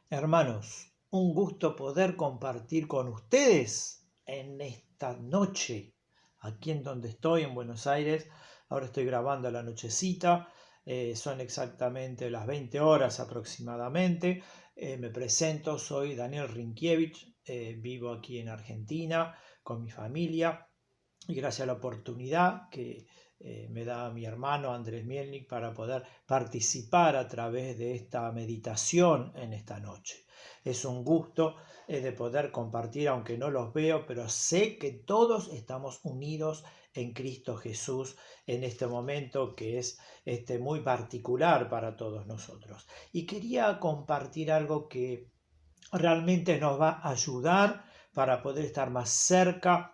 Hermanos, un gusto poder compartir con ustedes en esta noche, aquí en donde estoy, en Buenos Aires. Ahora estoy grabando a la nochecita, son exactamente las 20 horas aproximadamente. Me presento, soy Daniel Rinkiewicz, vivo aquí en Argentina con mi familia y gracias a la oportunidad que me da mi hermano Andrés Mielnik para poder participar a través de esta meditación en esta noche. Es un gusto de poder compartir, aunque no los veo, pero sé que todos estamos unidos en Cristo Jesús en este momento que es muy particular para todos nosotros. Y quería compartir algo que realmente nos va a ayudar para poder estar más cerca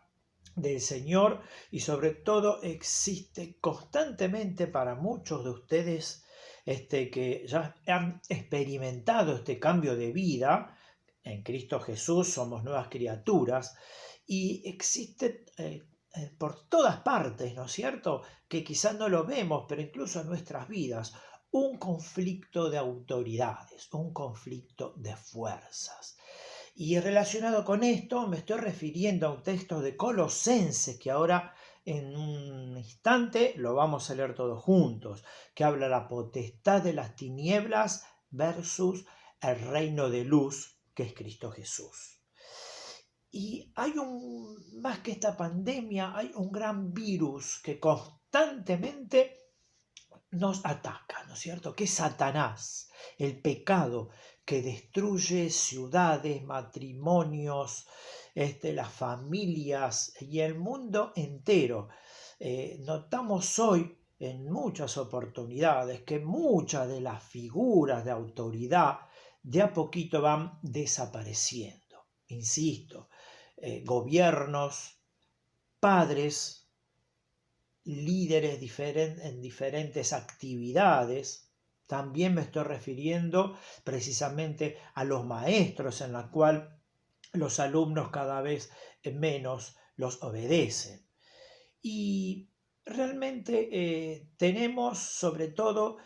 del Señor y sobre todo existe constantemente para muchos de ustedes que ya han experimentado este cambio de vida. En Cristo Jesús somos nuevas criaturas y existe por todas partes, ¿no es cierto? Que quizás no lo vemos, pero incluso en nuestras vidas, un conflicto de autoridades, un conflicto de fuerzas. Y relacionado con esto, me estoy refiriendo a un texto de Colosenses que ahora en un instante lo vamos a leer todos juntos, que habla de la potestad de las tinieblas versus el reino de luz que es Cristo Jesús. Y más que esta pandemia, hay un gran virus que constantemente nos ataca, ¿no es cierto? Que es Satanás, el pecado que destruye ciudades, matrimonios, las familias y el mundo entero. Notamos hoy en muchas oportunidades que muchas de las figuras de autoridad de a poquito van desapareciendo. Insisto, gobiernos, padres, líderes en diferentes actividades. También me estoy refiriendo precisamente a los maestros, en la cual los alumnos cada vez menos los obedecen. Y realmente tenemos sobre todo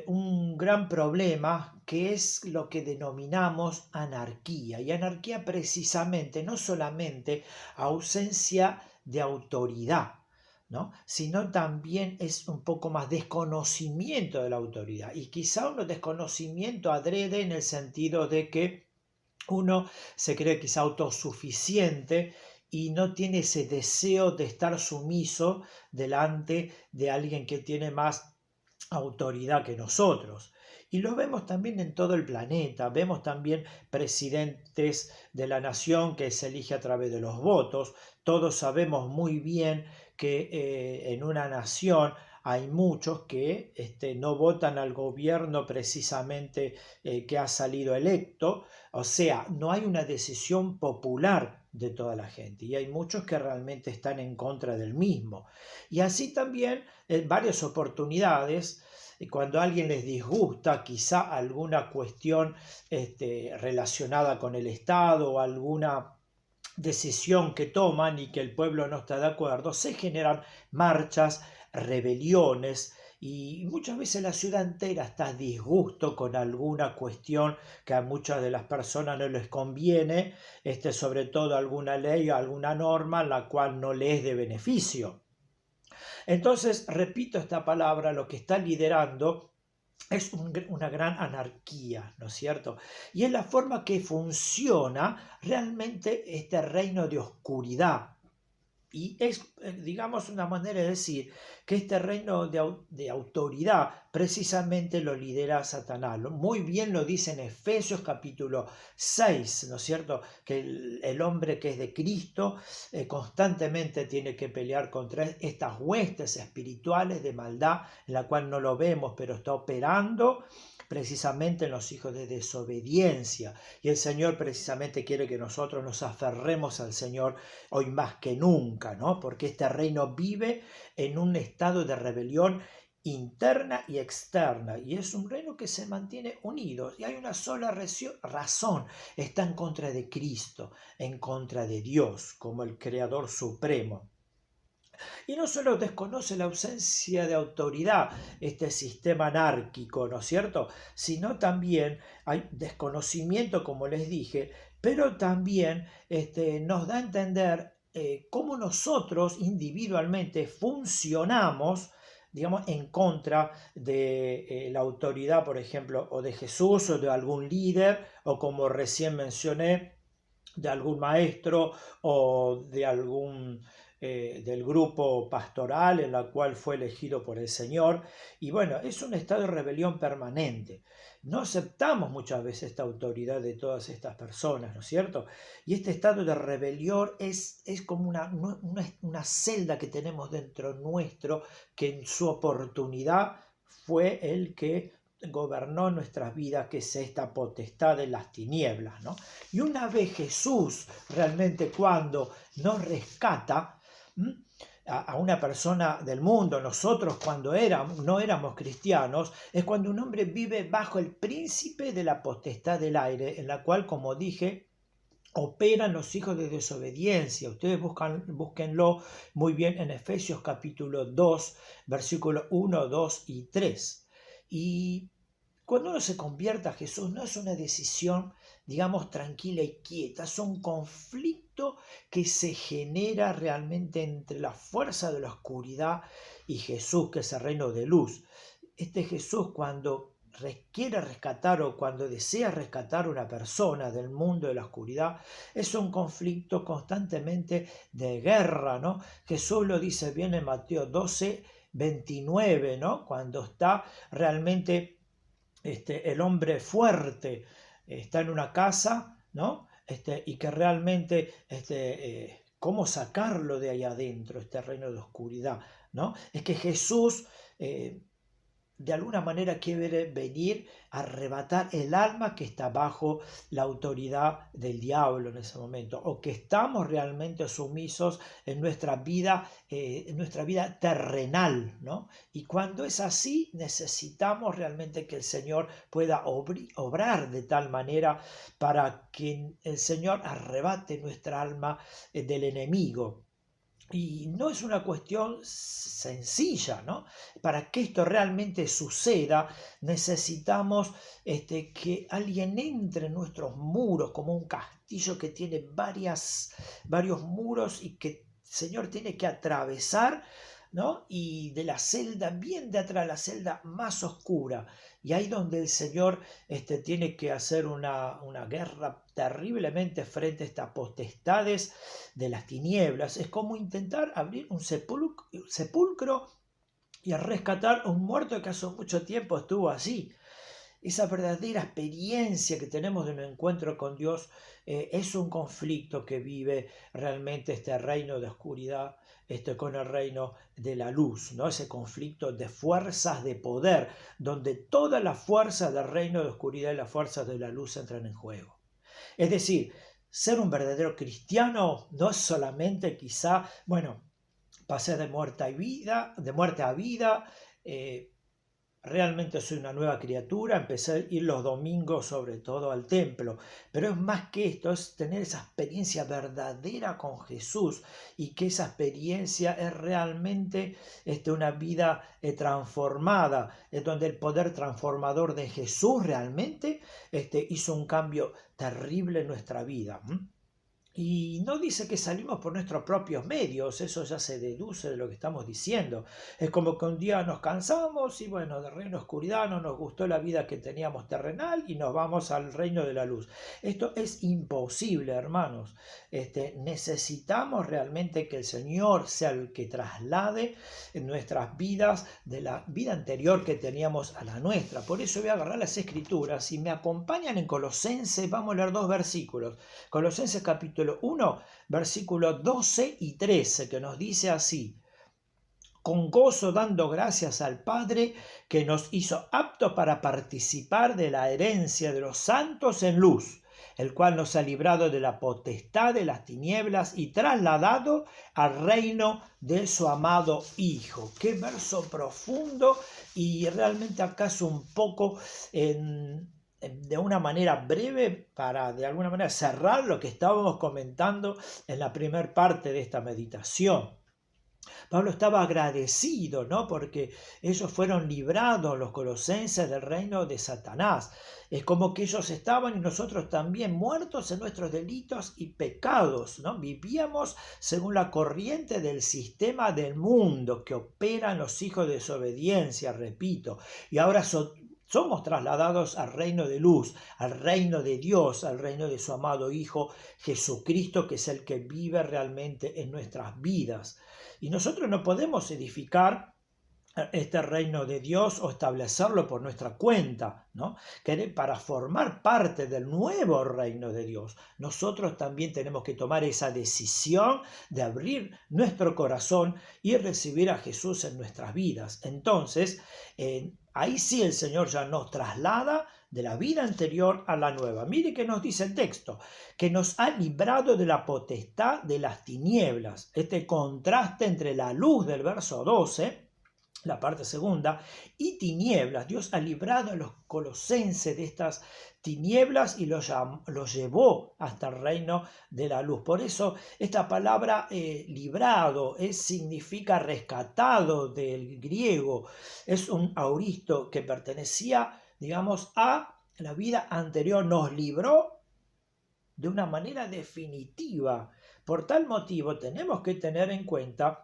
un gran problema que es lo que denominamos anarquía. Y anarquía precisamente no solamente ausencia de autoridad, ¿no? Sino también es un poco más desconocimiento de la autoridad. Y quizá un desconocimiento adrede en el sentido de que uno se cree quizá autosuficiente y no tiene ese deseo de estar sumiso delante de alguien que tiene más autoridad que nosotros. Y lo vemos también en todo el planeta, vemos también presidentes de la nación que se elige a través de los votos. Todos sabemos muy bien que en una nación hay muchos que no votan al gobierno precisamente que ha salido electo, o sea, no hay una decisión popular de toda la gente y hay muchos que realmente están en contra del mismo. Y así también en varias oportunidades, cuando a alguien les disgusta quizá alguna cuestión relacionada con el Estado o alguna decisión que toman y que el pueblo no está de acuerdo, se generan marchas, rebeliones y muchas veces la ciudad entera está a disgusto con alguna cuestión que a muchas de las personas no les conviene, sobre todo alguna ley o alguna norma la cual no les es de beneficio. Entonces, repito esta palabra, lo que está liderando es una gran anarquía, ¿no es cierto? Y es la forma que funciona realmente este reino de oscuridad. Y es, digamos, una manera de decir que este reino de autoridad precisamente lo lidera Satanás. Muy bien lo dice en Efesios capítulo 6, ¿no es cierto? Que el hombre que es de Cristo constantemente tiene que pelear contra estas huestes espirituales de maldad, en la cual no lo vemos, pero está operando precisamente en los hijos de desobediencia. Y el Señor precisamente quiere que nosotros nos aferremos al Señor hoy más que nunca, ¿no? Porque este reino vive en un estado de rebelión interna y externa, y es un reino que se mantiene unido, y hay una sola razón: está en contra de Cristo, en contra de Dios como el Creador Supremo. Y no solo desconoce la ausencia de autoridad, este sistema anárquico, ¿no es cierto? Sino también hay desconocimiento, como les dije, pero también nos da a entender cómo nosotros individualmente funcionamos, digamos, en contra de la autoridad, por ejemplo, o de Jesús o de algún líder, o como recién mencioné, de algún maestro o de algún del grupo pastoral en la cual fue elegido por el Señor. Y bueno, es un estado de rebelión permanente. No aceptamos muchas veces esta autoridad de todas estas personas, ¿no es cierto? Y este estado de rebelión es como una celda que tenemos dentro nuestro, que en su oportunidad fue el que gobernó nuestras vidas, que es esta potestad de las tinieblas, ¿no? Y una vez Jesús realmente cuando nos rescata a una persona del mundo, nosotros cuando no éramos cristianos, es cuando un hombre vive bajo el príncipe de la potestad del aire, en la cual, como dije, operan los hijos de desobediencia. Ustedes búsquenlo muy bien en Efesios capítulo 2, versículos 1, 2 y 3. Y cuando uno se convierte a Jesús, no es una decisión, digamos, tranquila y quieta, es un conflicto que se genera realmente entre la fuerza de la oscuridad y Jesús, que es el reino de luz. Este Jesús, cuando quiere rescatar o cuando desea rescatar a una persona del mundo de la oscuridad, es un conflicto constantemente de guerra, ¿no? Jesús lo dice bien en Mateo 12, 29, ¿no? Cuando está realmente el hombre fuerte está en una casa, ¿no? Y que realmente, ¿cómo sacarlo de ahí adentro, este reino de oscuridad, ¿no? Es que Jesús de alguna manera quiere venir a arrebatar el alma que está bajo la autoridad del diablo en ese momento, o que estamos realmente sumisos en nuestra vida terrenal, ¿no? Y cuando es así, necesitamos realmente que el Señor pueda obrar de tal manera para que el Señor arrebate nuestra alma del enemigo. Y no es una cuestión sencilla, ¿no? Para que esto realmente suceda, necesitamos que alguien entre en nuestros muros, como un castillo que tiene varios muros y que el Señor tiene que atravesar, ¿no? Y de la celda, bien de atrás, la celda más oscura. Y ahí donde el Señor tiene que hacer una guerra terriblemente frente a estas potestades de las tinieblas. Es como intentar abrir un sepulcro y rescatar a un muerto que hace mucho tiempo estuvo allí. Esa verdadera experiencia que tenemos de un encuentro con Dios es un conflicto que vive realmente este reino de oscuridad con el reino de la luz, ¿no? Ese conflicto de fuerzas de poder, donde toda la fuerza del reino de oscuridad y las fuerzas de la luz entran en juego. Es decir, ser un verdadero cristiano no es solamente quizá, bueno, pasé de muerte a vida, realmente soy una nueva criatura, empecé a ir los domingos sobre todo al templo, pero es más que esto, es tener esa experiencia verdadera con Jesús y que esa experiencia es realmente una vida transformada, es donde el poder transformador de Jesús realmente hizo un cambio terrible en nuestra vida. Y no dice que salimos por nuestros propios medios, eso ya se deduce de lo que estamos diciendo. Es como que un día nos cansamos y bueno, del reino de oscuridad no nos gustó la vida que teníamos terrenal y nos vamos al reino de la luz. Esto es imposible, hermanos. Necesitamos realmente que el Señor sea el que traslade en nuestras vidas de la vida anterior que teníamos a la nuestra. Por eso voy a agarrar las escrituras. Si me acompañan en Colosenses, vamos a leer 2 versículos. Colosenses capítulo 1, versículos 12 y 13, que nos dice así: con gozo dando gracias al Padre que nos hizo aptos para participar de la herencia de los santos en luz, el cual nos ha librado de la potestad de las tinieblas y trasladado al reino de su amado Hijo. Qué verso profundo, y realmente acaso un poco de una manera breve para de alguna manera cerrar lo que estábamos comentando en la primera parte de esta meditación. Pablo estaba agradecido, ¿no? Porque ellos fueron librados, los colosenses, del reino de Satanás. Es como que ellos estaban y nosotros también muertos en nuestros delitos y pecados, ¿no? Vivíamos según la corriente del sistema del mundo que operan los hijos de desobediencia, repito, y ahora somos trasladados al reino de luz, al reino de Dios, al reino de su amado Hijo Jesucristo, que es el que vive realmente en nuestras vidas. Y nosotros no podemos edificar este reino de Dios o establecerlo por nuestra cuenta, ¿no? Que para formar parte del nuevo reino de Dios, nosotros también tenemos que tomar esa decisión de abrir nuestro corazón y recibir a Jesús en nuestras vidas. Entonces, ahí sí el Señor ya nos traslada de la vida anterior a la nueva. Mire que nos dice el texto, que nos ha librado de la potestad de las tinieblas. Este contraste entre la luz del verso 12, la parte segunda, y tinieblas. Dios ha librado a los colosenses de estas tinieblas y los llevó hasta el reino de la luz. Por eso esta palabra librado significa rescatado del griego. Es un auristo que pertenecía, digamos, a la vida anterior. Nos libró de una manera definitiva. Por tal motivo tenemos que tener en cuenta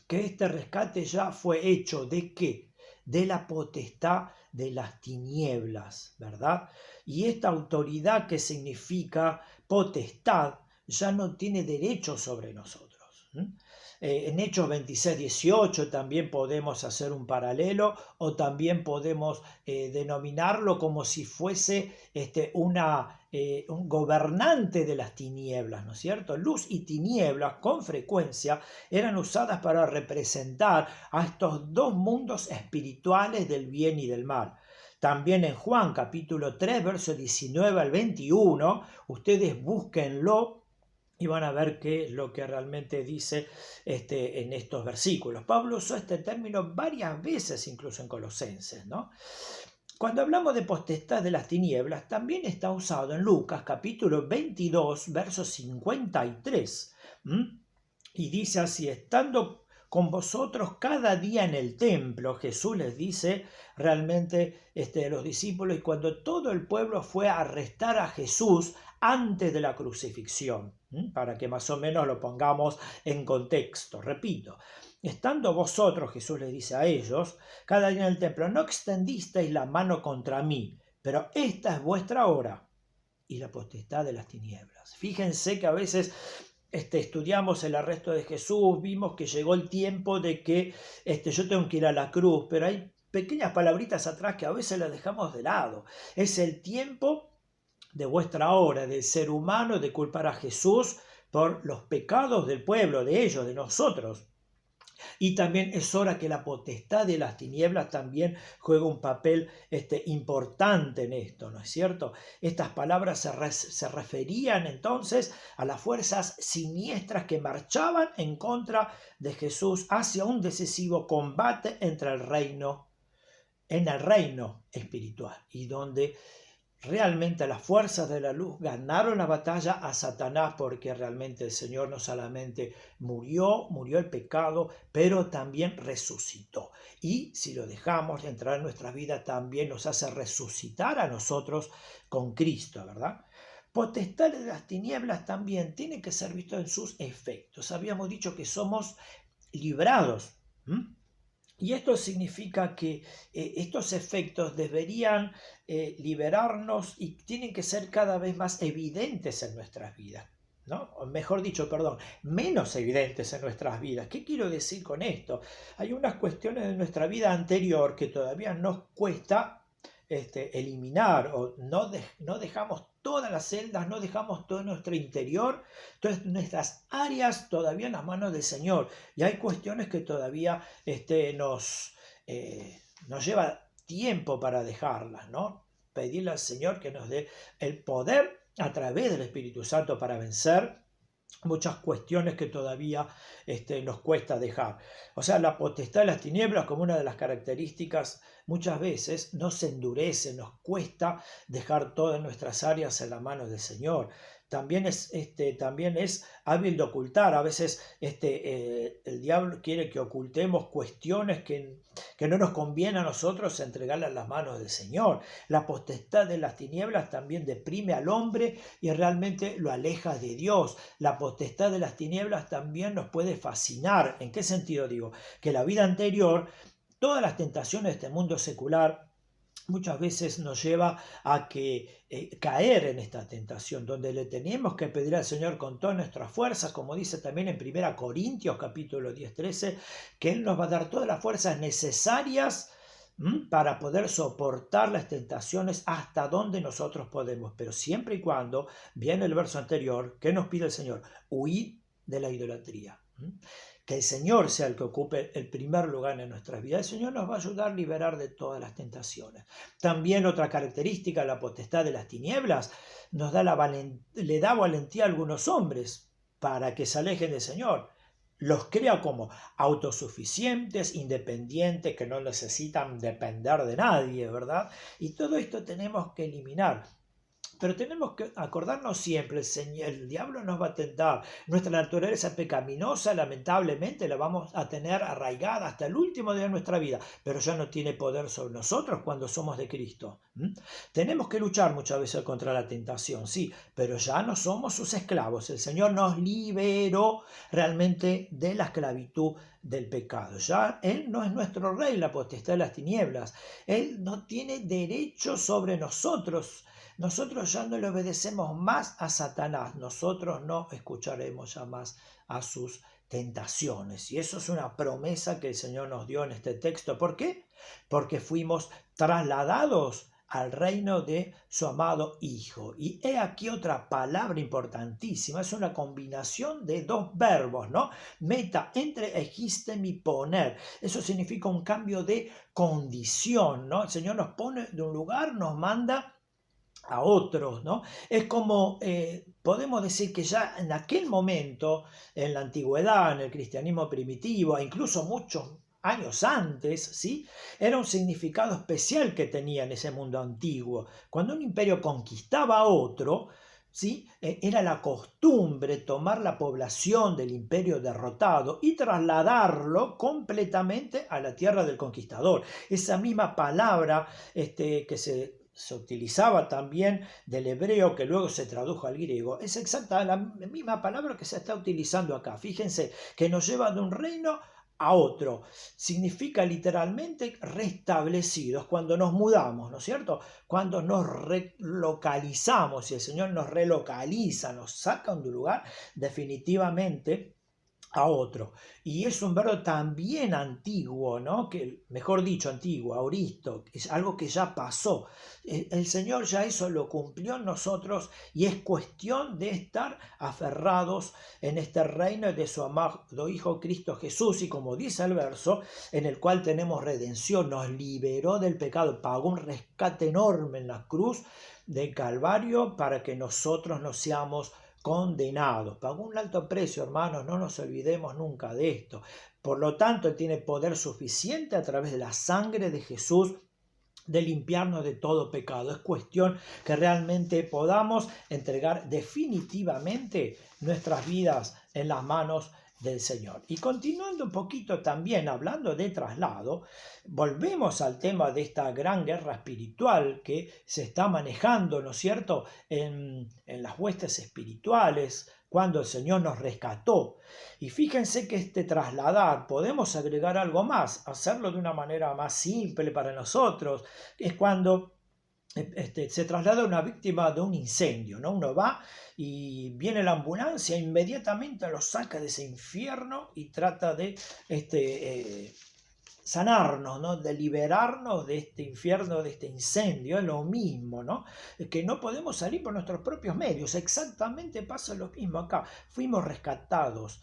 que este rescate ya fue hecho. ¿De qué? De la potestad de las tinieblas, ¿verdad? Y esta autoridad, que significa potestad, ya no tiene derecho sobre nosotros. En Hechos 26, 18 también podemos hacer un paralelo, o también podemos denominarlo como si fuese un gobernante de las tinieblas, ¿no es cierto? Luz y tinieblas con frecuencia eran usadas para representar a estos dos mundos espirituales del bien y del mal. También en Juan capítulo 3, versos 19 al 21, ustedes búsquenlo y van a ver qué es lo que realmente dice en estos versículos. Pablo usó este término varias veces, incluso en Colosenses, ¿no? Cuando hablamos de potestad de las tinieblas, también está usado en Lucas capítulo 22, verso 53. Y dice así: estando con vosotros cada día en el templo, Jesús les dice realmente a los discípulos, y cuando todo el pueblo fue a arrestar a Jesús antes de la crucifixión, para que más o menos lo pongamos en contexto. Repito, estando vosotros, Jesús les dice a ellos, cada día en el templo, no extendisteis la mano contra mí, pero esta es vuestra hora y la potestad de las tinieblas. Fíjense que a veces estudiamos el arresto de Jesús, vimos que llegó el tiempo de que yo tengo que ir a la cruz, pero hay pequeñas palabritas atrás que a veces las dejamos de lado. Es el tiempo de vuestra hora, del ser humano, de culpar a Jesús por los pecados del pueblo, de ellos, de nosotros. Y también es hora que la potestad de las tinieblas también juegue un papel importante en esto, ¿no es cierto? Estas palabras se referían entonces a las fuerzas siniestras que marchaban en contra de Jesús hacia un decisivo combate en el reino espiritual, y donde realmente las fuerzas de la luz ganaron la batalla a Satanás, porque realmente el Señor no solamente murió el pecado, pero también resucitó. Y si lo dejamos entrar en nuestra vida, también nos hace resucitar a nosotros con Cristo, ¿verdad? Potestad de las tinieblas también tiene que ser visto en sus efectos. Habíamos dicho que somos librados. Y esto significa que estos efectos deberían liberarnos y tienen que ser cada vez más evidentes en nuestras vidas, ¿no? O mejor dicho, menos evidentes en nuestras vidas. ¿Qué quiero decir con esto? Hay unas cuestiones de nuestra vida anterior que todavía nos cuesta eliminar, o no dejamos todas las celdas, no dejamos todo nuestro interior, todas nuestras áreas todavía en las manos del Señor, y hay cuestiones que todavía nos lleva tiempo para dejarlas, ¿no? Pedirle al Señor que nos dé el poder a través del Espíritu Santo para vencer muchas cuestiones que todavía nos cuesta dejar. O sea, la potestad de las tinieblas, como una de las características, muchas veces nos endurece, nos cuesta dejar todas nuestras áreas en la mano del Señor. también es hábil de ocultar. A veces el diablo quiere que ocultemos cuestiones que no nos conviene a nosotros entregarlas a las manos del Señor. La potestad de las tinieblas también deprime al hombre y realmente lo aleja de Dios. La potestad de las tinieblas también nos puede fascinar. ¿En qué sentido digo? Que la vida anterior, todas las tentaciones de este mundo secular, muchas veces nos lleva a caer en esta tentación, donde le tenemos que pedir al Señor con todas nuestras fuerzas, como dice también en 1 Corintios capítulo 10-13, que Él nos va a dar todas las fuerzas necesarias para poder soportar las tentaciones hasta donde nosotros podemos, pero siempre y cuando, viene el verso anterior, ¿qué nos pide el Señor? Huid de la idolatría. Que el Señor sea el que ocupe el primer lugar en nuestras vidas. El Señor nos va a ayudar a liberar de todas las tentaciones. También otra característica, la potestad de las tinieblas, le da valentía a algunos hombres para que se alejen del Señor. Los crea como autosuficientes, independientes, que no necesitan depender de nadie, ¿verdad? Y todo esto tenemos que eliminar. Pero tenemos que acordarnos siempre, el diablo nos va a tentar. Nuestra naturaleza pecaminosa, lamentablemente, la vamos a tener arraigada hasta el último día de nuestra vida, pero ya no tiene poder sobre nosotros cuando somos de Cristo. Tenemos que luchar muchas veces contra la tentación, sí, pero ya no somos sus esclavos. El Señor nos liberó realmente de la esclavitud del pecado. Ya Él no es nuestro rey, la potestad de las tinieblas. Él no tiene derecho sobre nosotros. Nosotros ya no le obedecemos más a Satanás, nosotros no escucharemos ya más a sus tentaciones. Y eso es una promesa que el Señor nos dio en este texto. ¿Por qué? Porque fuimos trasladados al reino de su amado Hijo. Y he aquí otra palabra importantísima, es una combinación de dos verbos, ¿no? Meta, entre, egisten y poner. Eso significa un cambio de condición, ¿no? El Señor nos pone de un lugar, nos manda a otros, ¿no? Es como, podemos decir que ya en aquel momento, en la antigüedad, en el cristianismo primitivo, e incluso muchos años antes, ¿sí? Era un significado especial que tenía en ese mundo antiguo. Cuando un imperio conquistaba a otro, ¿sí? Era la costumbre tomar la población del imperio derrotado y trasladarlo completamente a la tierra del conquistador. Esa misma palabra que se utilizaba también del hebreo que luego se tradujo al griego, es exacta la misma palabra que se está utilizando acá. Fíjense que nos lleva de un reino a otro. Significa literalmente restablecidos, cuando nos mudamos, ¿no es cierto? Cuando nos relocalizamos, y el Señor nos relocaliza, nos saca de un lugar definitivamente a otro. Y es un verbo también antiguo, ¿no? Que, mejor dicho, antiguo, auristo, es algo que ya pasó. El Señor ya eso lo cumplió en nosotros y es cuestión de estar aferrados en este reino de su amado Hijo Cristo Jesús. Y como dice el verso, en el cual tenemos redención, nos liberó del pecado, pagó un rescate enorme en la cruz del Calvario para que nosotros no seamos condenados. Pagó un alto precio, hermanos, no nos olvidemos nunca de esto. Por lo tanto, Él tiene poder suficiente a través de la sangre de Jesús de limpiarnos de todo pecado. Es cuestión que realmente podamos entregar definitivamente nuestras vidas en las manos del Señor. Y continuando un poquito también hablando de traslado, volvemos al tema de esta gran guerra espiritual que se está manejando, ¿no es cierto?, en las huestes espirituales, cuando el Señor nos rescató. Y fíjense que este trasladar, podemos agregar algo más, hacerlo de una manera más simple para nosotros, es cuando se traslada una víctima de un incendio, ¿no? Uno va y viene la ambulancia, inmediatamente lo saca de ese infierno y trata de sanarnos, ¿no? De liberarnos de este infierno, de este incendio. Es lo mismo, ¿no? Que no podemos salir por nuestros propios medios. Exactamente pasa lo mismo acá. Fuimos rescatados.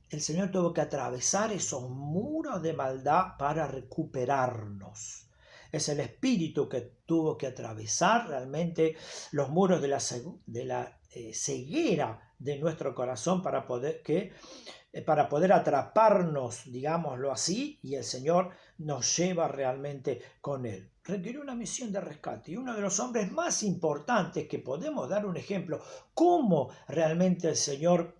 El Señor tuvo que atravesar esos muros de maldad para recuperarnos. Es el Espíritu que tuvo que atravesar realmente los muros de la ceguera de nuestro corazón para poder atraparnos, digámoslo así, y el Señor nos lleva realmente con Él. requirió una misión de rescate. Y uno de los hombres más importantes que podemos dar un ejemplo, cómo realmente el Señor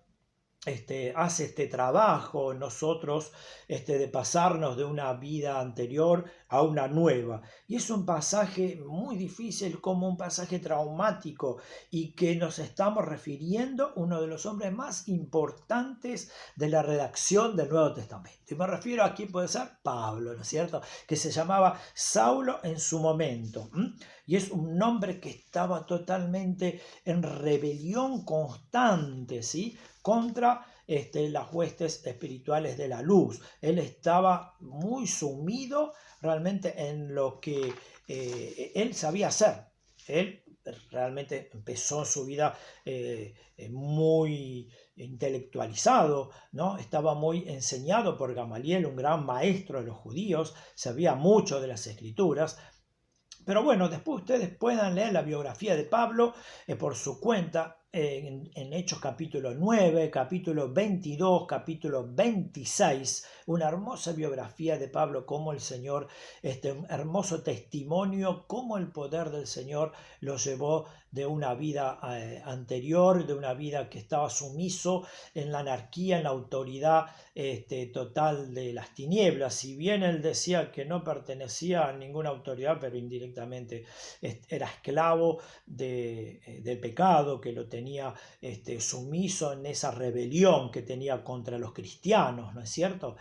hace este trabajo en nosotros de pasarnos de una vida anterior a una nueva. Y es un pasaje muy difícil, como un pasaje traumático, y que nos estamos refiriendo a uno de los hombres más importantes de la redacción del Nuevo Testamento. Y me refiero a quién puede ser Pablo, ¿no es cierto? Que se llamaba Saulo en su momento. Y es un hombre que estaba totalmente en rebelión constante, ¿sí?, contra las huestes espirituales de la luz. Él estaba muy sumido realmente en lo que él sabía hacer. Él realmente empezó su vida muy intelectualizado, ¿no? Estaba muy enseñado por Gamaliel, un gran maestro de los judíos, sabía mucho de las escrituras. Pero bueno, después ustedes puedan leer la biografía de Pablo por su cuenta en Hechos capítulo 9, capítulo 22, capítulo 26, una hermosa biografía de Pablo, como el Señor, un hermoso testimonio, cómo el poder del Señor lo llevó de una vida anterior, de una vida que estaba sumiso en la anarquía, en la autoridad total de las tinieblas. Si bien él decía que no pertenecía a ninguna autoridad, pero indirectamente era esclavo del pecado, que lo tenía sumiso en esa rebelión que tenía contra los cristianos, ¿no es cierto?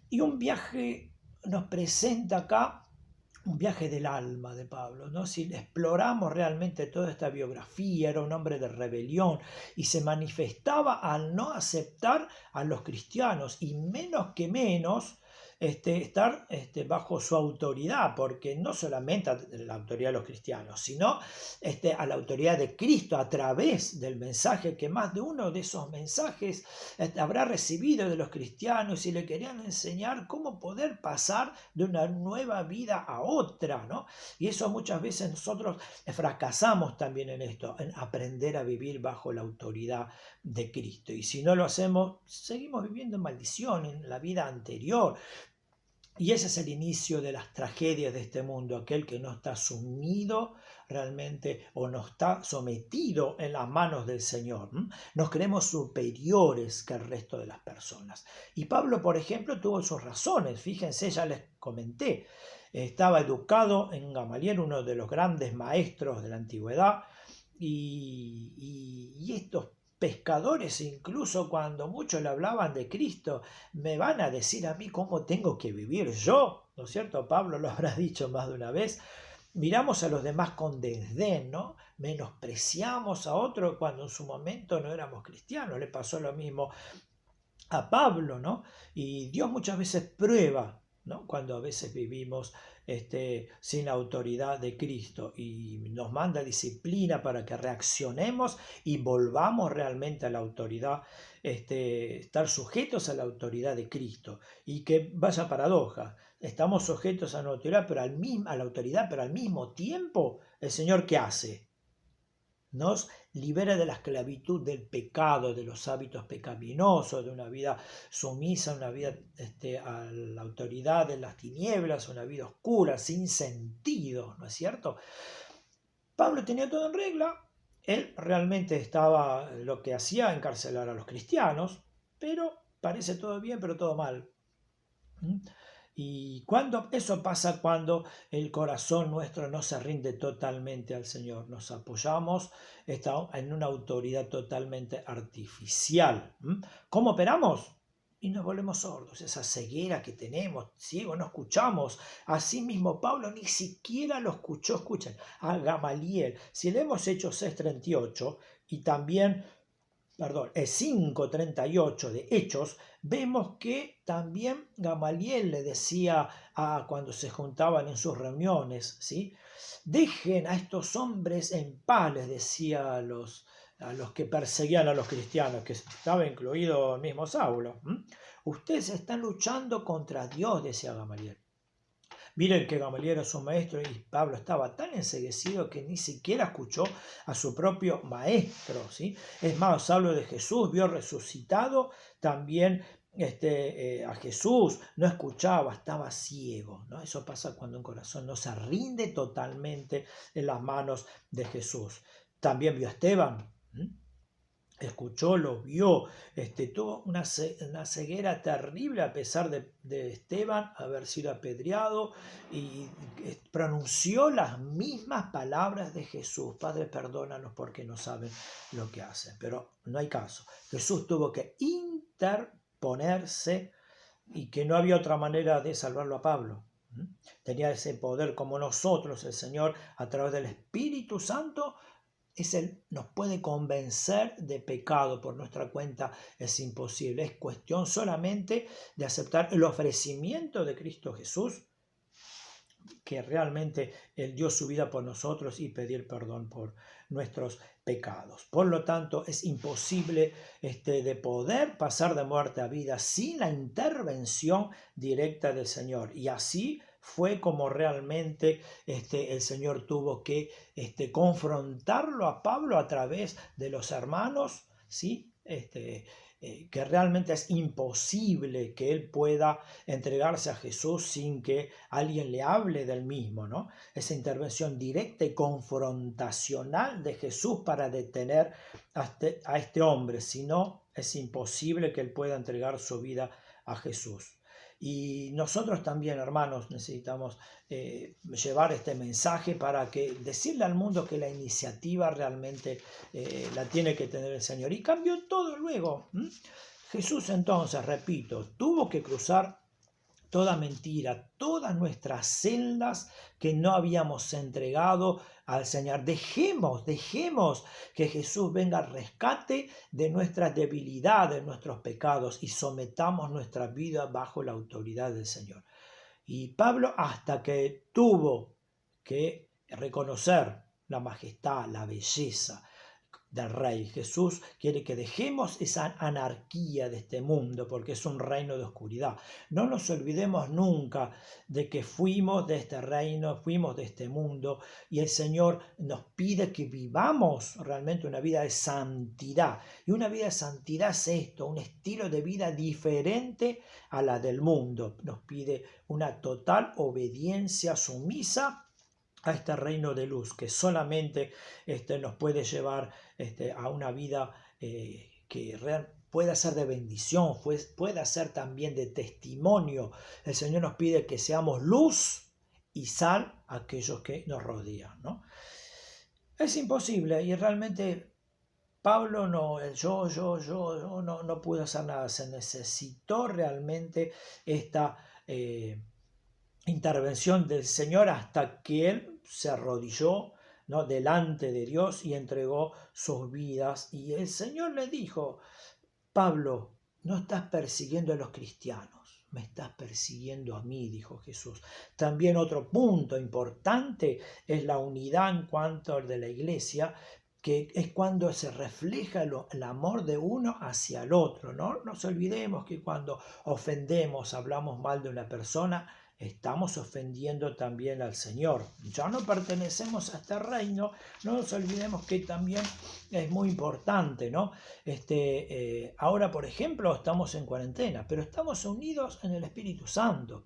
Y un viaje nos presenta acá un viaje del alma de Pablo, ¿no? Si exploramos realmente toda esta biografía, era un hombre de rebelión y se manifestaba al no aceptar a los cristianos y menos que menos estar bajo su autoridad, porque no solamente a la autoridad de los cristianos, sino a la autoridad de Cristo a través del mensaje, que más de uno de esos mensajes habrá recibido de los cristianos y le querían enseñar cómo poder pasar de una nueva vida a otra, ¿no? Y eso muchas veces nosotros fracasamos también en esto, en aprender a vivir bajo la autoridad de Cristo. Y si no lo hacemos, seguimos viviendo en maldición en la vida anterior. Y ese es el inicio de las tragedias de este mundo, aquel que no está sumido realmente o no está sometido en las manos del Señor. Nos creemos superiores que el resto de las personas. Y Pablo, por ejemplo, tuvo sus razones. Fíjense, ya les comenté, estaba educado en Gamaliel, uno de los grandes maestros de la antigüedad, y estos pescadores, incluso cuando muchos le hablaban de Cristo, me van a decir a mí cómo tengo que vivir yo, ¿no es cierto? Pablo lo habrá dicho más de una vez. Miramos a los demás con desdén, ¿no? Menospreciamos a otros cuando en su momento no éramos cristianos. Le pasó lo mismo a Pablo, ¿no? Y Dios muchas veces prueba, ¿no? Cuando a veces vivimos sin la autoridad de Cristo y nos manda disciplina para que reaccionemos y volvamos realmente a la autoridad, estar sujetos a la autoridad de Cristo. Y que vaya paradoja, estamos sujetos a la autoridad, pero al mismo tiempo, ¿el Señor qué hace? Nos libera de la esclavitud del pecado, de los hábitos pecaminosos, de una vida sumisa, una vida a la autoridad de las tinieblas, una vida oscura, sin sentido, ¿no es cierto? Pablo tenía todo en regla, él realmente estaba, lo que hacía, encarcelar a los cristianos, pero parece todo bien, pero todo mal. Y eso pasa cuando el corazón nuestro no se rinde totalmente al Señor, nos apoyamos en una autoridad totalmente artificial. ¿Cómo operamos? Y nos volvemos sordos, esa ceguera que tenemos, ciego, no escuchamos. Así mismo Pablo ni siquiera lo escuchó, escuchen, a Gamaliel. Si leemos Hechos 6:38 y también, es 5:38 de Hechos, vemos que también Gamaliel le decía cuando se juntaban en sus reuniones, ¿sí? Dejen a estos hombres en paz, les decía a los que perseguían a los cristianos, que estaba incluido el mismo Saulo. Ustedes están luchando contra Dios, decía Gamaliel. Miren que Gamaliel era su maestro y Pablo estaba tan enceguecido que ni siquiera escuchó a su propio maestro, ¿sí? Es más, Saulo de Jesús vio resucitado también a Jesús, no escuchaba, estaba ciego, ¿no? Eso pasa cuando un corazón no se rinde totalmente en las manos de Jesús. También vio a Esteban, escuchó, lo vio, tuvo una ceguera terrible a pesar de Esteban haber sido apedreado y pronunció las mismas palabras de Jesús: Padre, perdónanos porque no saben lo que hacen. Pero no hay caso. Jesús tuvo que interponerse y que no había otra manera de salvarlo a Pablo. Tenía ese poder como nosotros, el Señor, a través del Espíritu Santo, nos puede convencer de pecado. Por nuestra cuenta es imposible. Es cuestión solamente de aceptar el ofrecimiento de Cristo Jesús, que realmente Él dio su vida por nosotros, y pedir perdón por nuestros pecados. Por lo tanto, es imposible de poder pasar de muerte a vida sin la intervención directa del Señor. Y así fue como realmente el Señor tuvo que confrontarlo a Pablo a través de los hermanos, ¿sí? Que realmente es imposible que él pueda entregarse a Jesús sin que alguien le hable del mismo, ¿no? Esa intervención directa y confrontacional de Jesús para detener a este hombre. Si no, es imposible que él pueda entregar su vida a Jesús. Y nosotros también, hermanos, necesitamos llevar este mensaje para decirle al mundo que la iniciativa realmente la tiene que tener el Señor. Y cambió todo luego. Jesús entonces, repito, tuvo que cruzar toda mentira, todas nuestras celdas que no habíamos entregado al Señor. Dejemos que Jesús venga al rescate de nuestras debilidades, nuestros pecados, y sometamos nuestra vida bajo la autoridad del Señor. Y Pablo, hasta que tuvo que reconocer la majestad, la belleza del Rey, Jesús quiere que dejemos esa anarquía de este mundo, porque es un reino de oscuridad. No nos olvidemos nunca de que fuimos de este reino, fuimos de este mundo, y el Señor nos pide que vivamos realmente una vida de santidad. Y una vida de santidad es esto: un estilo de vida diferente a la del mundo. Nos pide una total obediencia sumisa a este reino de luz, que solamente nos puede llevar a una vida que pueda ser de bendición, pueda ser también de testimonio. El Señor nos pide que seamos luz y sal a aquellos que nos rodean, ¿no? Es imposible, y realmente Pablo no pudo hacer nada. Se necesitó realmente esta intervención del Señor, hasta que él se arrodilló, ¿no?, delante de Dios y entregó sus vidas. Y el Señor le dijo: Pablo, no estás persiguiendo a los cristianos, me estás persiguiendo a mí, dijo Jesús. También otro punto importante es la unidad en cuanto al de la iglesia, que es cuando se refleja el amor de uno hacia el otro. No nos olvidemos que cuando ofendemos, hablamos mal de una persona, estamos ofendiendo también al Señor. Ya no pertenecemos a este reino. No nos olvidemos que también es muy importante, ¿no? Ahora, por ejemplo, estamos en cuarentena, pero estamos unidos en el Espíritu Santo.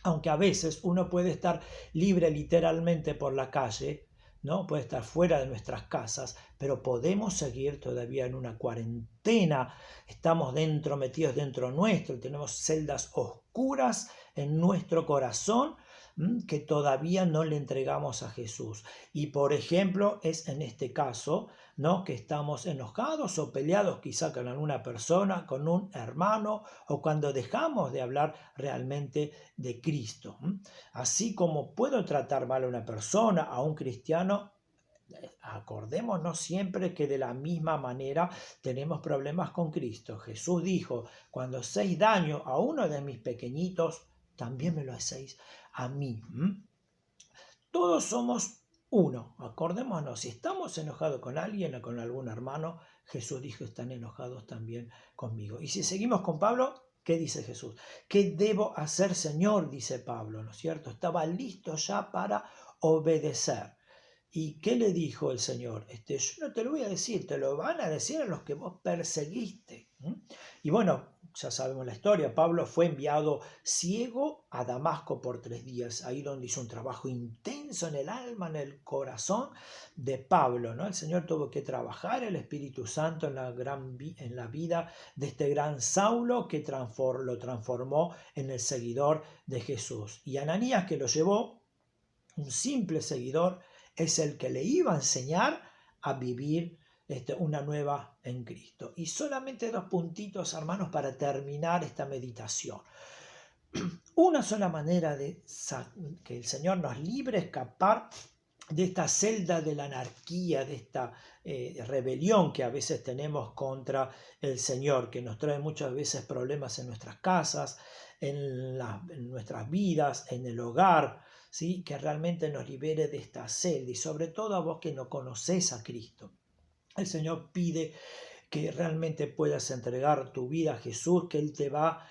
Aunque a veces uno puede estar libre literalmente por la calle, ¿no? Puede estar fuera de nuestras casas, pero podemos seguir todavía en una cuarentena. Estamos metidos dentro nuestro, tenemos celdas oscuras en nuestro corazón que todavía no le entregamos a Jesús. Y por ejemplo, es en este caso, ¿no?, que estamos enojados o peleados quizá con alguna persona, con un hermano, o cuando dejamos de hablar realmente de Cristo. Así como puedo tratar mal a una persona, a un cristiano, acordémonos siempre que de la misma manera tenemos problemas con Cristo. Jesús dijo: cuando hacéis daño a uno de mis pequeñitos, también me lo hacéis a mí. Todos somos uno. Acordémonos, si estamos enojados con alguien o con algún hermano, Jesús dijo: están enojados también conmigo. Y si seguimos con Pablo, ¿qué dice Jesús? ¿Qué debo hacer, Señor?, dice Pablo, ¿no es cierto? Estaba listo ya para obedecer. ¿Y qué le dijo el Señor? Yo no te lo voy a decir, te lo van a decir a los que vos perseguiste. Y bueno, ya sabemos la historia, Pablo fue enviado ciego a Damasco por 3 días, ahí donde hizo un trabajo intenso en el alma, en el corazón de Pablo, ¿no? El Señor tuvo que trabajar el Espíritu Santo en la vida de este gran Saulo que lo transformó en el seguidor de Jesús. Y Ananías, que lo llevó, un simple seguidor, es el que le iba a enseñar a vivir una nueva en Cristo. Y solamente 2 puntitos, hermanos, para terminar esta meditación. Una sola manera de que el Señor nos libre escapar de esta celda de la anarquía, de esta rebelión que a veces tenemos contra el Señor, que nos trae muchas veces problemas en nuestras casas, en nuestras vidas, en el hogar, ¿sí? Que realmente nos libere de esta celda, y sobre todo a vos que no conocés a Cristo. El Señor pide que realmente puedas entregar tu vida a Jesús, que Él te va a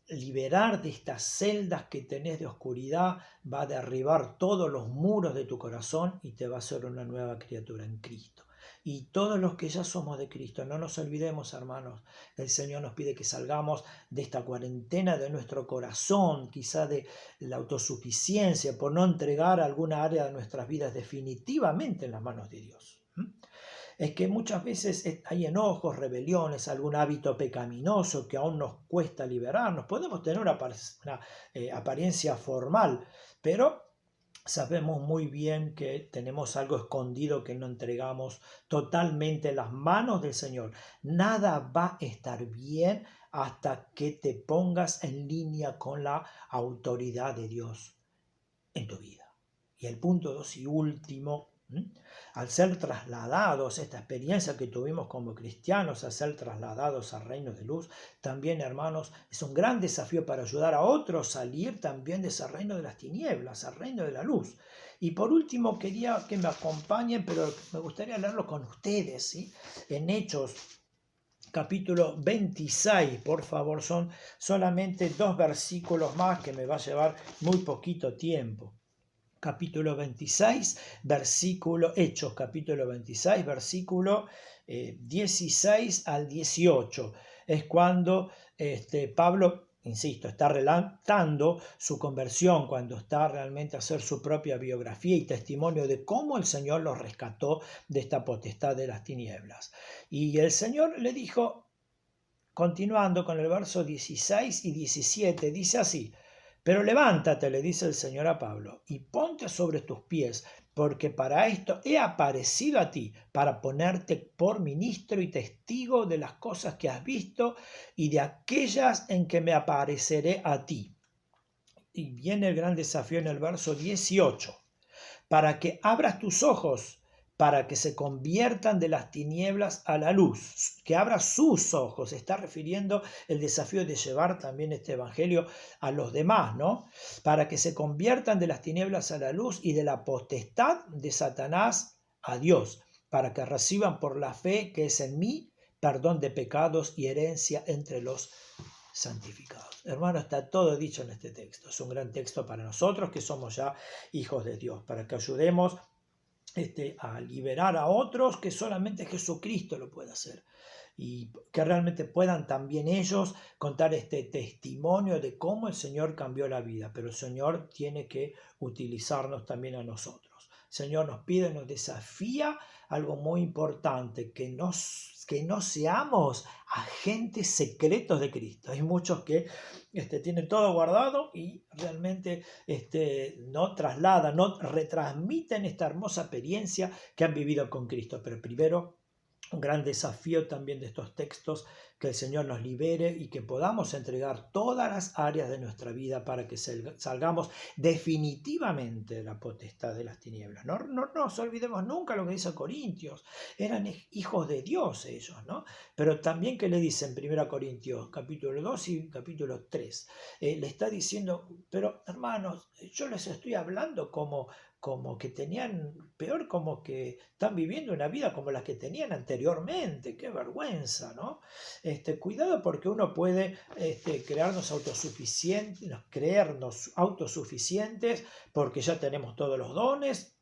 liberar de estas celdas que tenés de oscuridad, va a derribar todos los muros de tu corazón y te va a hacer una nueva criatura en Cristo. Y todos los que ya somos de Cristo, no nos olvidemos, hermanos, el Señor nos pide que salgamos de esta cuarentena de nuestro corazón, quizá de la autosuficiencia, por no entregar alguna área de nuestras vidas definitivamente en las manos de Dios. Es que muchas veces hay enojos, rebeliones, algún hábito pecaminoso que aún nos cuesta liberarnos. Podemos tener una apariencia formal, pero sabemos muy bien que tenemos algo escondido que no entregamos totalmente en las manos del Señor. Nada va a estar bien hasta que te pongas en línea con la autoridad de Dios en tu vida. Y el punto 2 y último, al ser trasladados, esta experiencia que tuvimos como cristianos, al ser trasladados al reino de luz, también, hermanos, es un gran desafío para ayudar a otros a salir también de ese reino de las tinieblas, al reino de la luz. Y por último, quería que me acompañen, pero me gustaría leerlo con ustedes, ¿sí? En Hechos, capítulo 26, por favor, son solamente 2 versículos más que me va a llevar muy poquito tiempo. Capítulo 26, Hechos, capítulo 26, versículo 16 al 18. Es cuando Pablo, insisto, está relatando su conversión, cuando está realmente a hacer su propia biografía y testimonio de cómo el Señor los rescató de esta potestad de las tinieblas. Y el Señor le dijo, continuando con el verso 16 y 17, dice así: pero levántate, le dice el Señor a Pablo, y ponte sobre tus pies, porque para esto he aparecido a ti, para ponerte por ministro y testigo de las cosas que has visto y de aquellas en que me apareceré a ti. Y viene el gran desafío en el verso 18, para que abras tus ojos, para que se conviertan de las tinieblas a la luz, que abra sus ojos. Está refiriendo el desafío de llevar también este evangelio a los demás, ¿no? Para que se conviertan de las tinieblas a la luz y de la potestad de Satanás a Dios, para que reciban por la fe que es en mí perdón de pecados y herencia entre los santificados. Hermano, está todo dicho en este texto. Es un gran texto para nosotros que somos ya hijos de Dios, para que ayudemos a liberar a otros, que solamente Jesucristo lo puede hacer, y que realmente puedan también ellos contar este testimonio de cómo el Señor cambió la vida. Pero el Señor tiene que utilizarnos también a nosotros. El Señor nos pide, nos desafía algo muy importante, que no seamos agentes secretos de Cristo. Hay muchos que tienen todo guardado y realmente no trasladan, no retransmiten esta hermosa experiencia que han vivido con Cristo. Pero primero, un gran desafío también de estos textos, que el Señor nos libere y que podamos entregar todas las áreas de nuestra vida para que salgamos definitivamente de la potestad de las tinieblas. No nos olvidemos nunca lo que dice Corintios. Eran hijos de Dios ellos, ¿no? Pero también, que le dice en 1 Corintios capítulo 2 y capítulo 3, le está diciendo, pero hermanos, yo les estoy hablando como que tenían, peor, como que están viviendo una vida como la que tenían anteriormente. ¡Qué vergüenza!, ¿no? Cuidado, porque uno puede creernos autosuficientes porque ya tenemos todos los dones,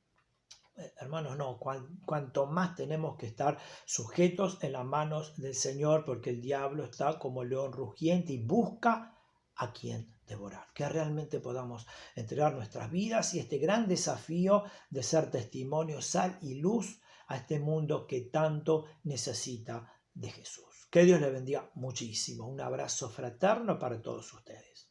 hermanos, no, cuanto más tenemos que estar sujetos en las manos del Señor, porque el diablo está como león rugiente y busca a quien devorar. Que realmente podamos entregar nuestras vidas y este gran desafío de ser testimonio, sal y luz a este mundo que tanto necesita de Jesús. Que Dios les bendiga muchísimo. Un abrazo fraterno para todos ustedes.